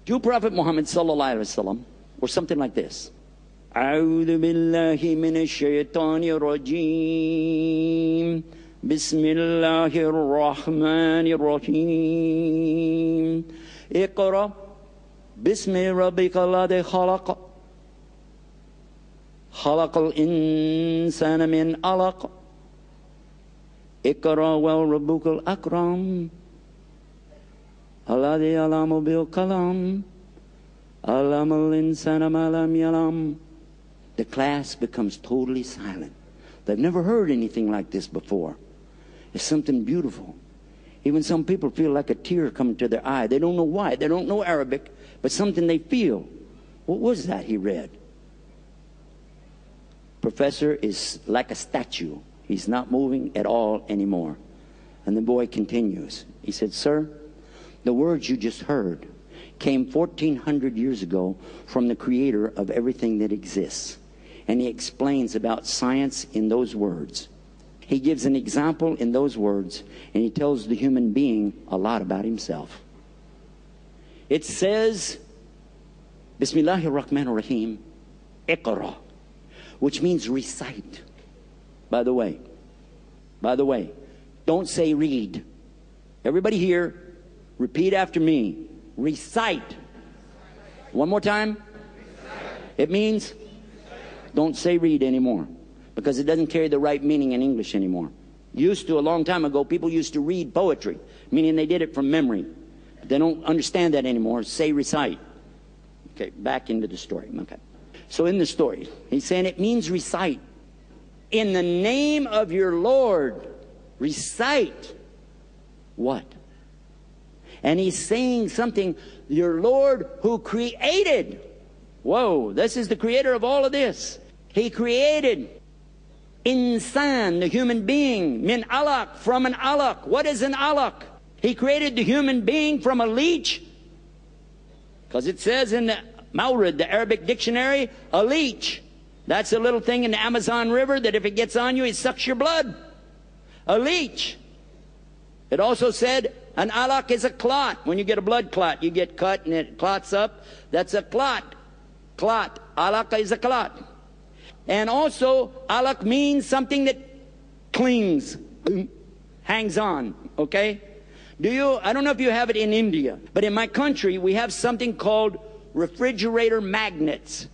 True Prophet Muhammad sallallahu alaihi wasallam, or something like this. A'udhu billahi minash shaitanir rajim. Bismillahir rahmanir rahim. Iqra bismi rabbikal ladhi khalaq. Khalaqal insana min alaq. Iqra wal rabbukal akram. Alladhi alamu bil kalam. Alamal insana ma lam yalam. The class becomes totally silent. They've never heard anything like this before. It's something beautiful. Even some people feel like a tear coming to their eye. They don't know why. They don't know Arabic, but something they feel. What was that he read? Professor is like a statue. He's not moving at all anymore. And the boy continues. He said, sir, the words you just heard came 1,400 years ago from the creator of everything that exists. And he explains about science in those words. He gives an example in those words, and he tells the human being a lot about himself. It says, Bismillahir Rahmanir Rahim, Iqra, which means recite. By the way, don't say read. Everybody here, repeat after me. Recite. One more time. It means don't say read anymore, because it doesn't carry the right meaning in English anymore. Used to, a long time ago, people used to read poetry, meaning they did it from memory. But they don't understand that anymore. Say recite. Okay, back into the story. Okay. So in the story, he's saying it means recite. In the name of your Lord, recite. What? And he's saying something, your Lord who created. Whoa, this is the creator of all of this. He created insan, the human being, min alaq, from an alaq. What is an alaq? He created the human being from a leech. Because it says in the Mawrid, the Arabic dictionary, a leech. That's a little thing in the Amazon River that if it gets on you, it sucks your blood. A leech. It also said an alaq is a clot. When you get a blood clot, you get cut and it clots up. That's a clot. Clot. Alaq is a clot. And also, alaq means something that clings, hangs on, okay? I don't know if you have it in India, but in my country, we have something called refrigerator magnets.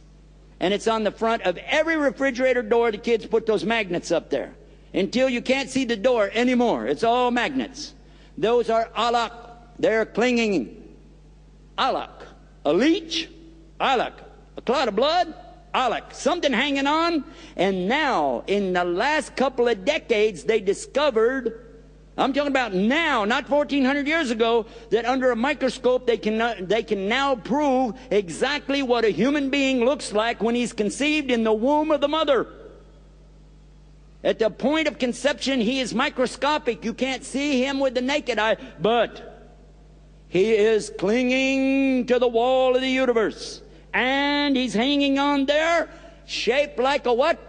And it's on the front of every refrigerator door. The kids put those magnets up there until you can't see the door anymore. It's all magnets. Those are alaq. They're clinging. Alaq. A leech. Alaq. A clot of blood. Alaq. Something hanging on. And now, in the last couple of decades, they discovered, I'm talking about now, not 1,400 years ago, that under a microscope they can now prove exactly what a human being looks like when he's conceived in the womb of the mother. At the point of conception, he is microscopic. You can't see him with the naked eye, but he is clinging to the wall of the uterus. And he's hanging on there, shaped like a what?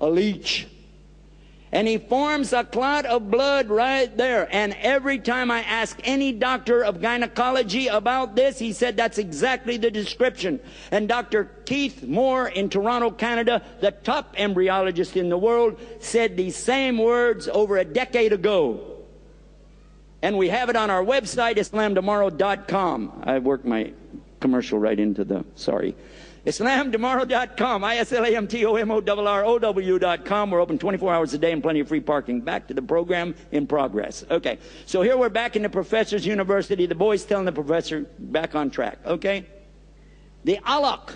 A leech. And he forms a clot of blood right there. And every time I ask any doctor of gynecology about this, he said that's exactly the description. And Dr. Keith Moore in Toronto, Canada, the top embryologist in the world, said these same words over a decade ago. And we have it on our website, islamtomorrow.com. I worked my commercial right into the, sorry. IslamTomorrow.com, IslamTomorrow.com. We're open 24 hours a day and plenty of free parking. Back to the program in progress. Okay, so here we're back in the professor's university. The boy's telling the professor, back on track, okay? The alaq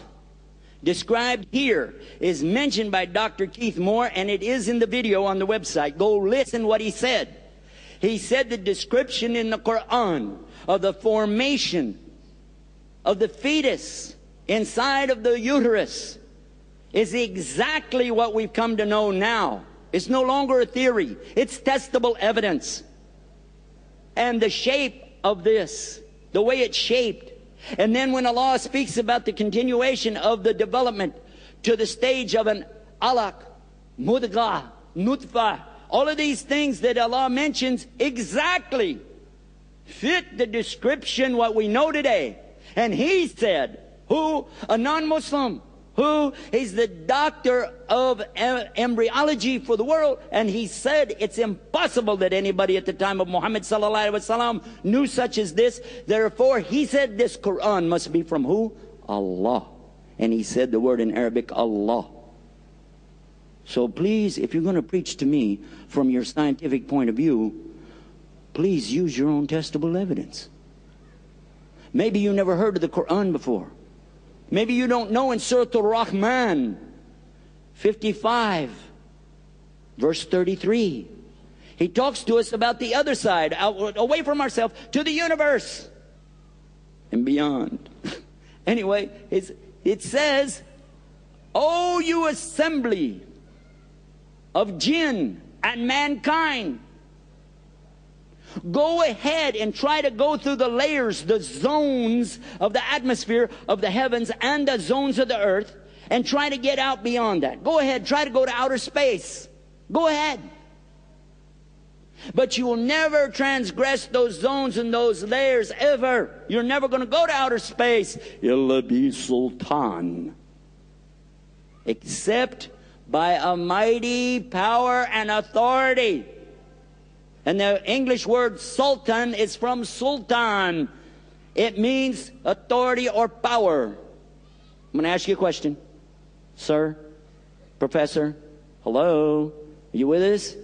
described here is mentioned by Dr. Keith Moore, and it is in the video on the website. Go listen what he said. He said the description in the Quran of the formation of the fetus inside of the uterus is exactly what we've come to know now. It's no longer a theory. It's testable evidence. And the shape of this, the way it's shaped. And then when Allah speaks about the continuation of the development to the stage of an alaq, mudghah, nutfah, all of these things that Allah mentions exactly fit the description what we know today. And he said, who? A non-Muslim, who is the doctor of embryology for the world. And he said it's impossible that anybody at the time of Muhammad sallallahu alaihi wasallam knew such as this. Therefore, he said this Quran must be from who? Allah. And he said the word in Arabic, Allah. So please, if you're going to preach to me from your scientific point of view, please use your own testable evidence. Maybe you never heard of the Quran before. Maybe you don't know in Surah Al-Rahman 55, verse 33. He talks to us about the other side, away from ourselves, to the universe and beyond. Anyway, it says, "O you assembly of jinn and mankind, go ahead and try to go through the layers, the zones of the atmosphere of the heavens and the zones of the earth, and try to get out beyond that. Go ahead, try to go to outer space. Go ahead. But you will never transgress those zones and those layers ever. You're never going to go to outer space. Illa bi sultan. Except by a mighty power and authority." And the English word sultan is from sultan. It means authority or power. I'm going to ask you a question. Sir, professor, hello, are you with us?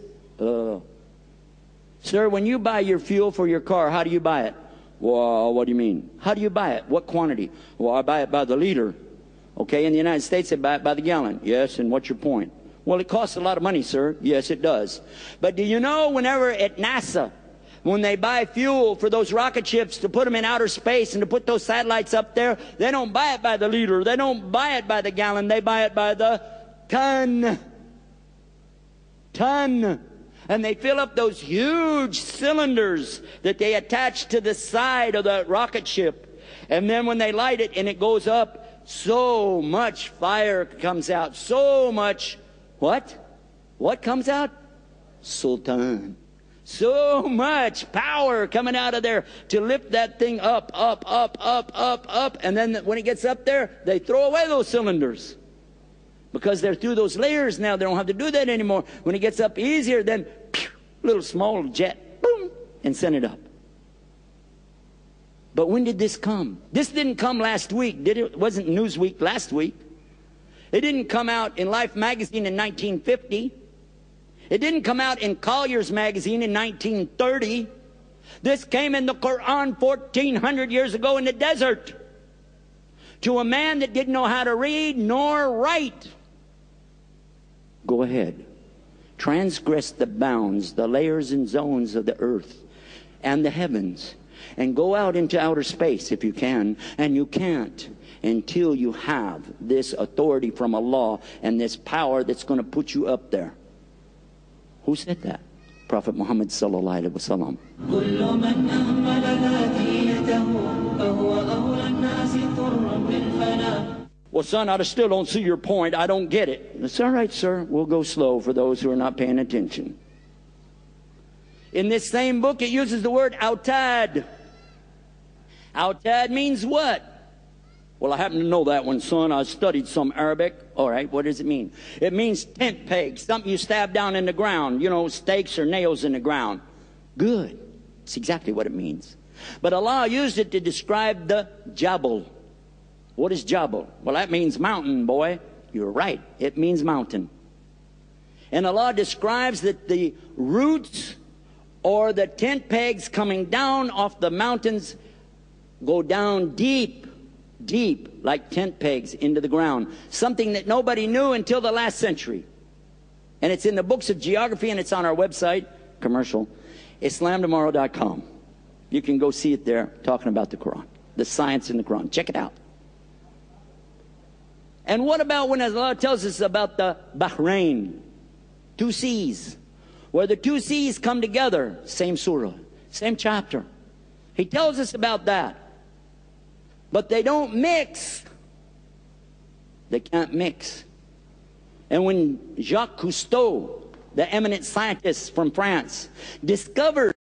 Sir, when you buy your fuel for your car, how do you buy it? Well, what do you mean? How do you buy it? What quantity? Well, I buy it by the liter. Okay, in the United States, they buy it by the gallon. Yes, and what's your point? Well, it costs a lot of money, sir. Yes, it does. But do you know whenever at NASA, when they buy fuel for those rocket ships to put them in outer space and to put those satellites up there, they don't buy it by the liter. They don't buy it by the gallon. They buy it by the ton. Ton. And they fill up those huge cylinders that they attach to the side of the rocket ship. And then when they light it and it goes up, so much fire comes out. So much, what? What comes out? Sultan. So much power coming out of there to lift that thing up, up, up, up, up, up. And then when it gets up there, they throw away those cylinders. Because they're through those layers now. They don't have to do that anymore. When it gets up easier, then little small jet, boom, and send it up. But when did this come? This didn't come last week, did it? It wasn't Newsweek last week. It didn't come out in Life magazine in 1950. It didn't come out in Collier's magazine in 1930. This came in the Quran 1400 years ago in the desert to a man that didn't know how to read nor write. Go ahead. Transgress the bounds, the layers and zones of the earth and the heavens, and go out into outer space if you can. And you can't until you have this authority from Allah and this power that's going to put you up there. Who said that? Prophet Muhammad sallallahu alaihi wasallam. Well, son, I still don't see your point. I don't get it. It's all right, sir. We'll go slow for those who are not paying attention. In this same book, it uses the word autad. Autad means what? Well, I happen to know that one, son. I studied some Arabic. All right, what does it mean? It means tent peg, something you stab down in the ground. You know, stakes or nails in the ground. Good. It's exactly what it means. But Allah used it to describe the jabal. What is jabal? Well, that means mountain, boy. You're right. It means mountain. And Allah describes that the roots or the tent pegs coming down off the mountains go down deep, deep, like tent pegs into the ground. Something that nobody knew until the last century. And it's in the books of geography, and it's on our website, commercial, islamtomorrow.com. You can go see it there, talking about the Quran, the science in the Quran. Check it out. And what about when Allah tells us about the Bahrain, two seas, where the two seas come together, same surah, same chapter. He tells us about that. But they don't mix. They can't mix. And when Jacques Cousteau, the eminent scientist from France, discovered